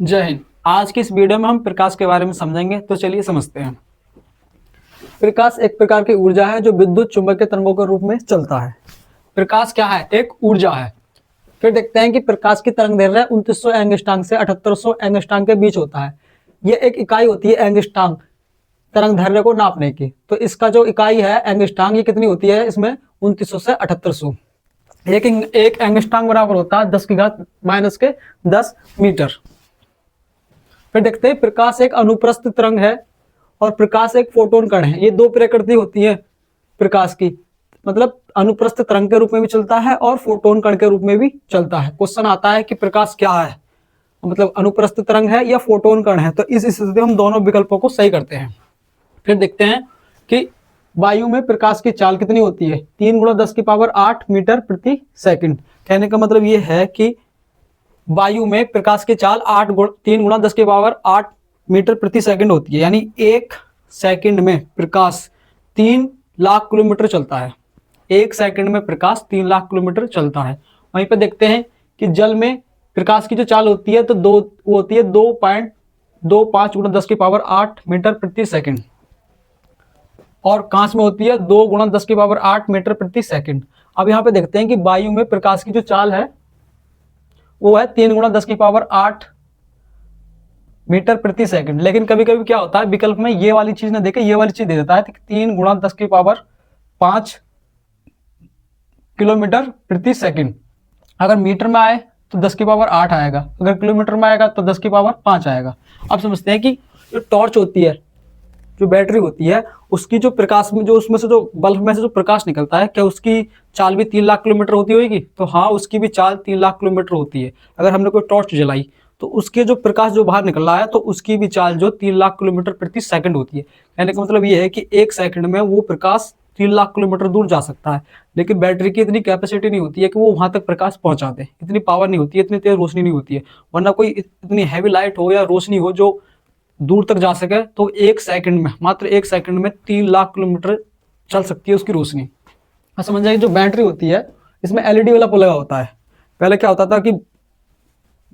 जय हिंद। आज की इस वीडियो में हम प्रकाश के बारे में समझेंगे, तो चलिए समझते हैं। प्रकाश एक प्रकार की ऊर्जा है जो विद्युत चुंबकीय तरंगों के रूप में चलता है। प्रकाश क्या है? एक ऊर्जा है। फिर देखते हैं कि प्रकाश की तरंग दैर्ध्य 2900 एंगस्ट्रॉम से 7800 एंगस्ट्रॉम के बीच होता है। यह एक इकाई होती है एंगस्ट्रॉम तरंग दैर्ध्य को नापने की। तो इसका जो इकाई है एंगस्ट्रॉम, ये कितनी होती है इसमें? 2900 से 7800। एक एंगस्ट्रॉम बराबर होता है 10 की घात माइनस के 10 मीटर। फिर देखते हैं प्रकाश एक अनुप्रस्थ तरंग है और प्रकाश एक फोटोन कण है। ये दो प्रकृति होती है प्रकाश की, मतलब अनुप्रस्थ तरंग के रूप में भी चलता है और फोटोन कण के रूप में भी चलता है। क्वेश्चन आता है कि प्रकाश क्या है, मतलब अनुप्रस्थ तरंग है या फोटोन कण है। तो इस स्थिति में हम दोनों विकल्पों को सही करते हैं। फिर देखते हैं कि वायु में प्रकाश की चाल कितनी होती है? 3 × 10⁸ मीटर प्रति सेकंड। कहने का मतलब ये है कि वायु में प्रकाश की चाल 3 × 10⁸ मीटर प्रति सेकंड होती है। यानी एक सेकंड में प्रकाश 3 लाख किलोमीटर चलता है। एक सेकंड में प्रकाश 3 लाख किलोमीटर चलता है। वहीं पर देखते हैं कि जल में प्रकाश की जो चाल होती है तो वो होती है 2.25 × 10⁸ मीटर प्रति सेकंड, और कांच में होती है 2 × 10⁸ मीटर प्रति सेकंड। अब यहाँ पे देखते हैं कि वायु में प्रकाश की जो चाल है वो है 3 × 10⁸ मीटर प्रति सेकंड। लेकिन कभी कभी क्या होता है, विकल्प में ये वाली चीज ना देके ये वाली चीज दे देता है, 3 × 10⁵ किलोमीटर प्रति सेकंड। अगर मीटर में आए तो 10⁸ आएगा, अगर किलोमीटर में आएगा तो 10⁵ आएगा। अब समझते हैं कि जो टॉर्च होती है, जो बैटरी होती है, उसकी जो प्रकाश में जो उसमें से जो बल्ब में से जो प्रकाश निकलता है, क्या उसकी चाल भी 3 लाख किलोमीटर होती होगी? तो हाँ, उसकी भी चाल 3 लाख किलोमीटर होती है। अगर हमने कोई टॉर्च जलाई तो उसके जो प्रकाश जो बाहर निकल रहा है तो उसकी भी चाल जो 3 लाख किलोमीटर प्रति सेकंड होती है। कहने का मतलब ये है कि एक सेकंड में वो प्रकाश 3 लाख किलोमीटर दूर जा सकता है। लेकिन बैटरी की इतनी कैपेसिटी नहीं होती है कि वो वहां तक प्रकाश पहुंचा दे, इतनी पावर नहीं होती है, इतनी तेज रोशनी नहीं होती है। वरना कोई इतनी हैवी लाइट हो या रोशनी हो जो दूर तक जा सके, तो एक सेकंड में, मात्र एक सेकंड में 3 लाख किलोमीटर चल सकती है उसकी रोशनी। समझ जाइए, जो बैटरी होती है इसमें एलईडी वाला लगा होता है। पहले क्या होता था कि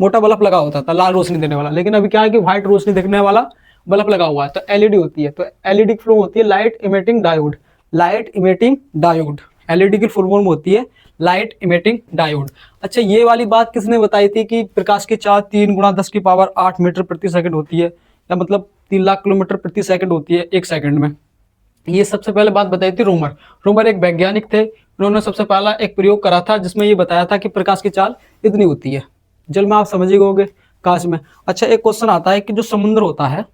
मोटा बल्ब लगा होता था लाल रोशनी देने वाला, लेकिन अभी क्या है कि व्हाइट रोशनी देखने वाला बल्ब लगा हुआ है, तो एलईडी होती है। तो एलईडी की फुल होती है light emitting diode. Light emitting diode LED की फुल फॉर्म होती है लाइट इमिटिंग डायोड। अच्छा, ये वाली बात किसने बताई थी कि प्रकाश की चाल 3 × 10⁸ मीटर प्रति सेकंड होती है, या मतलब 3 लाख किलोमीटर प्रति सेकंड होती है एक सेकंड में? ये सबसे पहले बात बताई थी रोमर। रोमर एक वैज्ञानिक थे, उन्होंने सबसे पहला एक प्रयोग करा था जिसमें ये बताया था कि प्रकाश की चाल इतनी होती है। जल में आप समझ ही होगे, कांच में। अच्छा, एक क्वेश्चन आता है कि जो समुद्र होता है,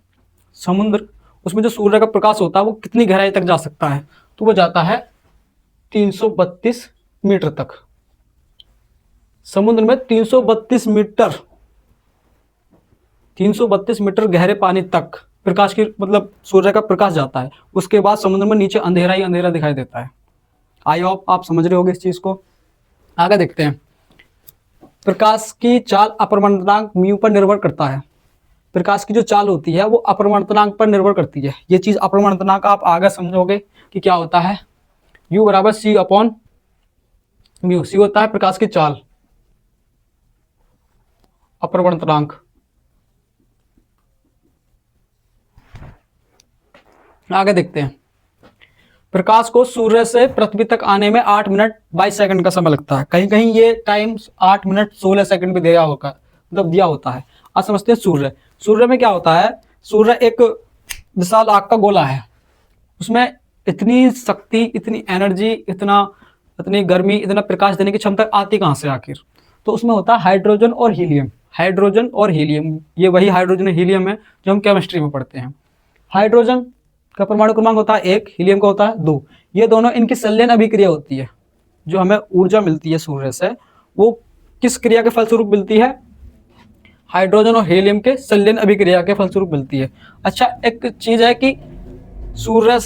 समुद्र, उसमें जो सूर्य का प्रकाश होता है वो कितनी गहराई तक जा सकता है? तो वो जाता है 332 मीटर तक। समुद्र में 332 मीटर गहरे पानी तक प्रकाश की, मतलब सूर्य का प्रकाश जाता है। उसके बाद समुद्र में नीचे अंधेरा ही अंधेरा दिखाई देता है। आई होप आप समझ रहे होगे इस चीज को। आगे देखते हैं। प्रकाश की चाल अपवर्तनांक म्यू पर निर्भर करता है। प्रकाश की जो चाल होती है वो अपवर्तनांक पर निर्भर करती है। ये चीज अपवर्तनांक आप आगे समझोगे कि क्या होता है। U = C/μ। सी होता है प्रकाश की चाल, अपवर्तनांक। आगे देखते हैं। प्रकाश को सूर्य से पृथ्वी तक आने में 8 मिनट 22 सेकंड का समय लगता है। कहीं कहीं ये टाइम 8 मिनट 16 सेकंड भी दिया होगा, मतलब दिया होता है। आज समझते हैं सूर्य। सूर्य में क्या होता है, सूर्य एक विशाल आग का गोला है। उसमें इतनी शक्ति, इतनी एनर्जी, इतनी गर्मी, इतना प्रकाश देने की क्षमता आती कहाँ से आखिर? तो उसमें होता है हाइड्रोजन और हीलियम। हाइड्रोजन और हीलियम, ये वही हाइड्रोजन और हीलियम है जो हम केमिस्ट्री में पढ़ते हैं। हाइड्रोजन का परमाणु क्रमांक होता है 1, हीलियम का होता है 2। ये दोनों, इनकी संलयन अभिक्रिया होती है। जो हमें ऊर्जा मिलती है सूर्य से, वो किस क्रिया के फलस्वरूप मिलती है? हाइड्रोजन और हीलियम के संलयन अभिक्रिया के फलस्वरूप मिलती है। अच्छा, एक चीज है कि सूर्य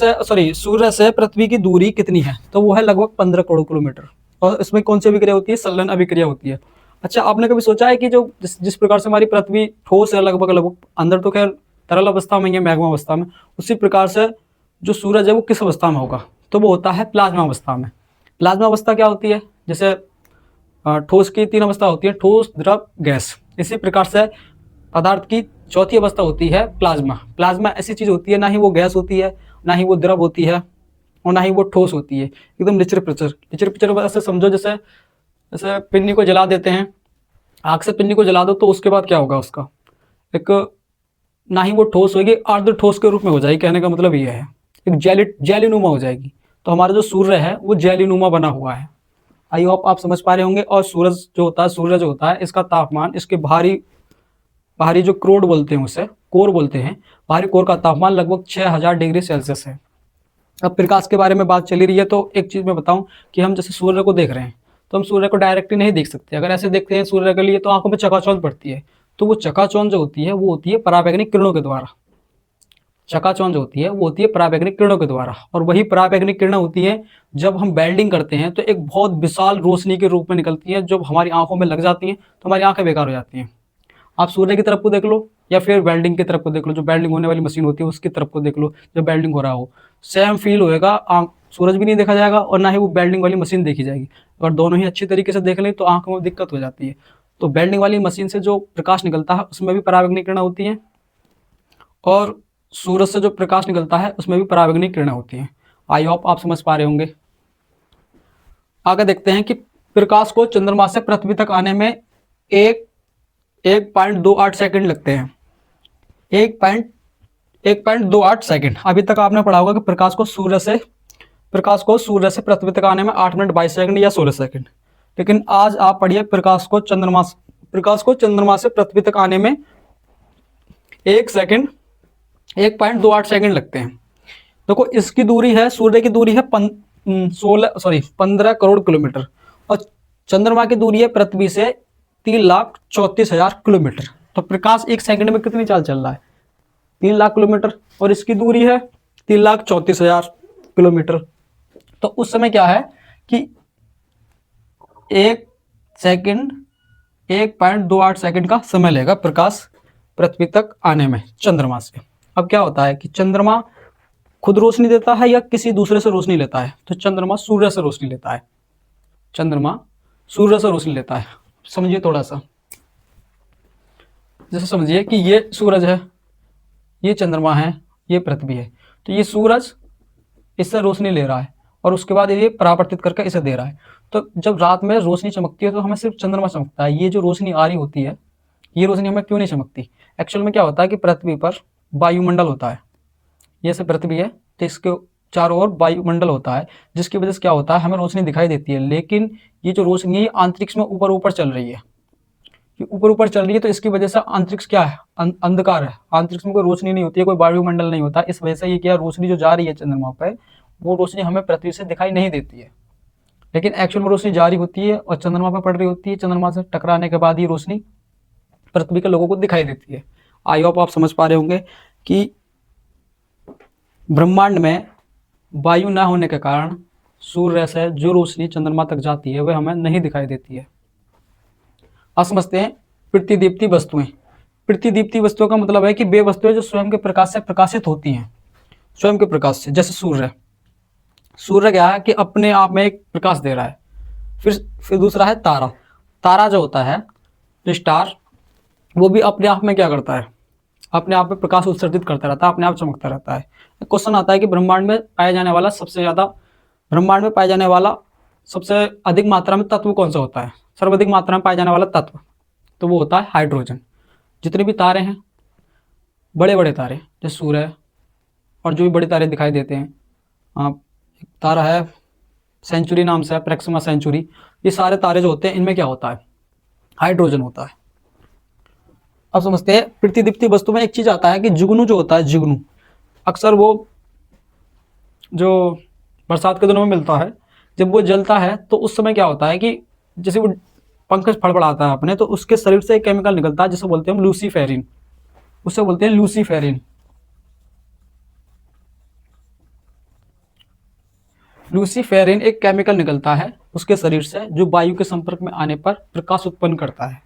से पृथ्वी की दूरी कितनी है? तो वो है लगभग 15 करोड़ किलोमीटर। और इसमें कौन सी अभिक्रिया होती है? संलयन अभिक्रिया होती है। अच्छा, आपने कभी सोचा है कि जो जिस प्रकार से हमारी पृथ्वी ठोस है, लगभग अंदर तो खैर तरल अवस्था में या मैग्मा अवस्था में, उसी प्रकार से जो सूरज है वो किस अवस्था में होगा? तो वो होता है प्लाज्मा अवस्था में। प्लाज्मा अवस्था क्या होती है? जैसे ठोस की 3 अवस्था होती है, ठोस, द्रव, गैस। इसी प्रकार से पदार्थ की चौथी अवस्था होती है प्लाज्मा। प्लाज्मा ऐसी चीज होती है, ना ही वो गैस होती है, ना ही वो द्रव होती है, और ना ही वो ठोस होती है, एकदम नेचुरल प्रेशर। नेचुरल प्रेशर ऐसे समझो जैसे जैसे पिन्नी को जला देते हैं, आग से पिन्नी को जला दो तो उसके बाद क्या होगा, उसका एक, ना ही वो ठोस होगी, अर्ध ठोस के रूप में हो जाएगी। कहने का मतलब ये है, एक जेलीनुमा हो जाएगी। तो हमारा जो सूर्य है वो जेलीनुमा बना हुआ है। आई होप आप समझ पा रहे होंगे। और सूरज जो होता है, सूर्य जो होता है, इसका तापमान, इसके बाहरी बाहरी जो क्रोड बोलते हैं, उसे कोर बोलते हैं, बाहरी कोर का तापमान लगभग 6000 डिग्री सेल्सियस है। अब प्रकाश के बारे में बात चली रही है, तो एक चीज मैं बताऊं कि हम जैसे सूर्य को देख रहे हैं, तो हम सूर्य को डायरेक्टली नहीं देख सकते। अगर ऐसे देखते हैं सूर्य के लिए तो आंखों में चकाचौंध पड़ती है। तो वो चकाचौंध जो होती है वो होती है पराबैंगनी किरणों के द्वारा। चकाचौंध जो होती है वो होती है पराबैंगनी किरणों के द्वारा। और वही पराबैंगनी किरण होती है जब हम वेल्डिंग करते हैं तो एक बहुत विशाल रोशनी के रूप में निकलती है। जब हमारी आंखों में लग जाती हैं तो हमारी आंखें बेकार हो जाती हैं। आप सूर्य की तरफ को देख लो या फिर वेल्डिंग की तरफ को देख लो, जो वेल्डिंग होने वाली मशीन होती है उसकी तरफ को देख लो, जब वेल्डिंग हो रहा हो, सेम फील होएगा। आंख, सूरज भी नहीं देखा जाएगा और ना ही वो वेल्डिंग वाली मशीन देखी जाएगी। अगर दोनों ही अच्छी तरीके से देख लें तो आंखों में दिक्कत हो जाती है। तो वेल्डिंग वाली मशीन से जो प्रकाश निकलता है उसमें भी पराबैंगनी किरणें होती हैं, और सूरज से जो प्रकाश निकलता है उसमें भी पराबैंगनी किरणें होती हैं। आई होप आप समझ पा रहे होंगे। आगे देखते हैं कि प्रकाश को चंद्रमा से पृथ्वी तक आने में 1.28 सेकंड लगते हैं। 1.28 सेकंड। अभी तक आपने पढ़ा होगा कि प्रकाश को सूर्य से पृथ्वी तक आने में 8 मिनट 22 सेकंड या 16 सेकंड। लेकिन आज आप पढ़िए प्रकाश को चंद्रमा से पृथ्वी तक आने में 1.28 सेकंड लगते हैं। देखो इसकी दूरी है, सूर्य की दूरी है 15 करोड़ किलोमीटर, और चंद्रमा की दूरी है पृथ्वी से 3,34,000 किलोमीटर। तो प्रकाश एक सेकंड में कितनी चाल चल रहा है? 3 लाख किलोमीटर, और इसकी दूरी है 3,34,000 किलोमीटर। तो उस समय क्या है कि एक सेकंड 1.28 सेकंड का समय लेगा प्रकाश पृथ्वी तक आने में चंद्रमा से। अब क्या होता है कि चंद्रमा खुद रोशनी देता है या किसी दूसरे से रोशनी लेता है? तो चंद्रमा सूर्य से रोशनी लेता है। चंद्रमा सूर्य से रोशनी लेता है। समझिए थोड़ा सा, जैसे समझिए कि ये सूरज है, ये चंद्रमा है, ये पृथ्वी है। तो ये सूरज इससे रोशनी ले रहा है और उसके बाद ये परावर्तित करके इसे दे रहा है। तो जब रात में रोशनी चमकती है तो हमें सिर्फ चंद्रमा चमकता है। ये जो रोशनी आ रही होती है, ये रोशनी हमें क्यों नहीं चमकती? एक्चुअल में क्या होता है कि पृथ्वी पर वायुमंडल होता है। ये से पृथ्वी है तो इसके चारों ओर वायुमंडल होता है, जिसकी वजह से क्या होता है, हमें रोशनी दिखाई देती है। लेकिन ये जो रोशनी है अंतरिक्ष में ऊपर ऊपर चल रही है, ये ऊपर ऊपर चल रही है, तो इसकी वजह से अंतरिक्ष क्या है, अंधकार है। अंतरिक्ष में कोई रोशनी नहीं होती है, कोई वायुमंडल नहीं होता। इस वजह से ये क्या, रोशनी जो जा रही है चंद्रमा पर, वो रोशनी हमें पृथ्वी से दिखाई नहीं देती है। लेकिन एक्चुअल में रोशनी जारी होती है और चंद्रमा पर पड़ रही होती है। चंद्रमा से टकराने के बाद ये रोशनी पृथ्वी के लोगों को दिखाई देती है। आई होप आप समझ पा रहे होंगे कि ब्रह्मांड में वायु न होने के कारण सूर्य से जो रोशनी चंद्रमा तक जाती है वह हमें नहीं दिखाई देती है। अब समझते हैं प्रतिदीप्ति वस्तुएं। प्रतिदीप्ति वस्तुओं का मतलब है कि वे वस्तुएं जो स्वयं के प्रकाश से प्रकाशित होती हैं, स्वयं के प्रकाश से। जैसे सूर्य क्या है कि अपने आप में एक प्रकाश दे रहा है। फिर दूसरा है तारा। तारा जो होता है, जो स्टार, वो भी अपने आप में क्या करता है, अपने आप में प्रकाश उत्सर्जित करता रहता है, अपने आप चमकता रहता है। क्वेश्चन आता है कि ब्रह्मांड में पाया जाने वाला सबसे अधिक मात्रा में तत्व कौन सा होता है? सर्वाधिक मात्रा में पाया जाने वाला तत्व, तो वो होता है हाइड्रोजन। जितने भी तारे हैं, बड़े बड़े तारे जैसे सूर्य और जो भी बड़े तारे दिखाई देते हैं, एक तारा है सेंचुरी नाम से, प्रेक्सिमा सेंचुरी, ये सारे तारे जो होते हैं इनमें क्या होता है, हाइड्रोजन होता है। अब समझते हैं प्रतिदीप्ति वस्तु में एक चीज आता है कि जुगनू जो होता है, जुगनू अक्सर वो जो बरसात के दिनों में मिलता है, जब वो जलता है तो उस समय क्या होता है कि जैसे वो पंख फड़फड़ाता है अपने, तो उसके शरीर से एक केमिकल निकलता है जिसे बोलते हैं हम लूसीफेरिन। उसे बोलते हैं लूसीफेरिन। लूसीफेरिन एक केमिकल निकलता है उसके शरीर से जो वायु के संपर्क में आने पर प्रकाश उत्पन्न करता है।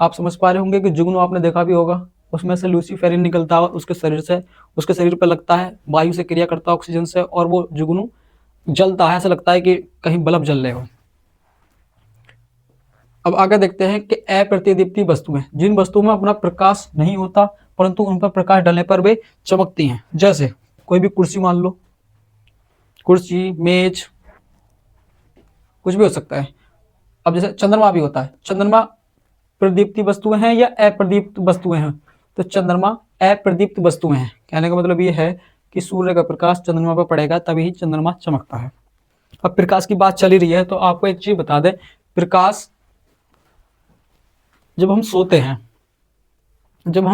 आप समझ पा रहे होंगे कि जुगनू आपने देखा भी होगा, उसमें से लूसीफेरिन निकलता है उसके शरीर से, उसके शरीर पर लगता है, वायु से क्रिया करता है ऑक्सीजन से, और वो जुगनू जलता है। ऐसा लगता है कि कहीं बल्ब जल रहे हो। अब आगे देखते हैं कि अप्रतिदीप्ति वस्तुएं, जिन वस्तुओं में अपना प्रकाश नहीं होता परंतु उन पर प्रकाश डालने पर वे चमकती हैं। जैसे कोई भी कुर्सी मान लो, कुर्सी, मेज, कुछ भी हो सकता है। अब जैसे चंद्रमा भी होता है, चंद्रमा प्रदीप्ति वस्तुएं हैं या अप्रदीप्त वस्तुएं हैं? तो चंद्रमा अप्रदीप्त वस्तुएं हैं। कहने का मतलब ये है कि सूर्य का प्रकाश चंद्रमा पर पड़ेगा तभी ही चंद्रमा चमकता है। अब प्रकाश की बात चली रही है तो आपको एक चीज बता दें, प्रकाश जब हम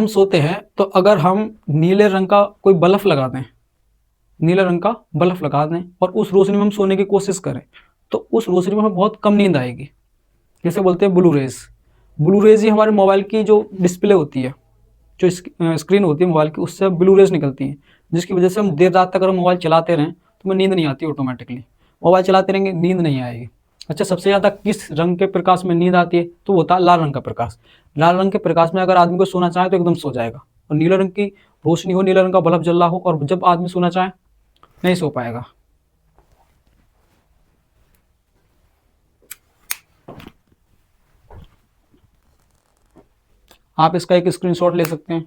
सोते हैं तो अगर हम नीले रंग का कोई बल्ब लगा दें, नीले रंग का बल्ब लगा दें और उस रोशनी में हम सोने की कोशिश करें तो उस रोशनी में हमें बहुत कम नींद आएगी। जैसे बोलते हैं ब्लू रेज, ब्लू रेज ही हमारे मोबाइल की जो डिस्प्ले होती है, जो स्क्रीन होती है मोबाइल की, उससे ब्लू रेज निकलती हैं, जिसकी वजह से हम देर रात तक अगर मोबाइल चलाते रहें तो हमें नींद नहीं आती, ऑटोमेटिकली मोबाइल चलाते रहेंगे नींद नहीं आएगी। अच्छा, सबसे ज़्यादा किस रंग के प्रकाश में नींद आती है? तो वो होता है लाल रंग का प्रकाश। लाल रंग के प्रकाश में अगर आदमी को सोना चाहे तो एकदम सो जाएगा, और नीले रंग की रोशनी हो, नीले रंग का बल्ब जल रहा हो और जब आदमी सोना चाहे नहीं सो पाएगा। आप इसका एक स्क्रीनशॉट ले सकते हैं।